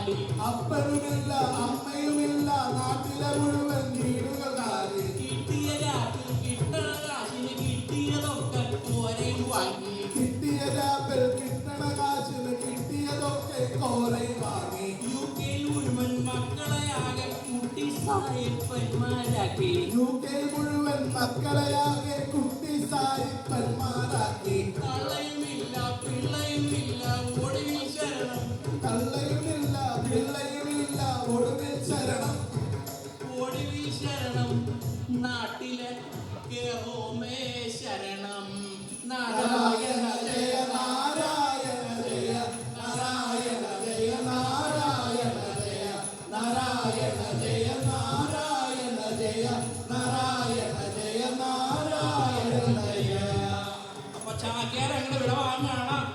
കാലി. അപ്പനുമില്ല അമ്മയുമില്ല നാട്ടിലെ മുഴുവൻ വീടുകൾ കാലി. കിട്ടിയ രാപ്പിൽ കിട്ടണ കാശിന് കിട്ടിയതൊക്കെ കോരയിൽ വാങ്ങി. കിട്ടിയ രാപ്പിൽ കിട്ടണ കാശിന് കിട്ടിയതൊക്കെ കോരയിൽ വാങ്ങി. UK മുഴുവൻ മക്കളെയാകെ കുട്ടി സായിപ്പന്മാരാക്കി. UK മുഴുവൻ മക്കളെയാകെ കുട്ടി സായിപ്പന്മാരാക്കി. തള്ളയുമില്ല പിള്ളയുമില്ല ഒടുവിൽ ശരണം. തള്ളയുമില്ല പിള്ളയുമില്ല ഒടുവിൽ ശരണം. ഒടുവിൽ ശരണം നാട്ടിലെ കേറോമേ.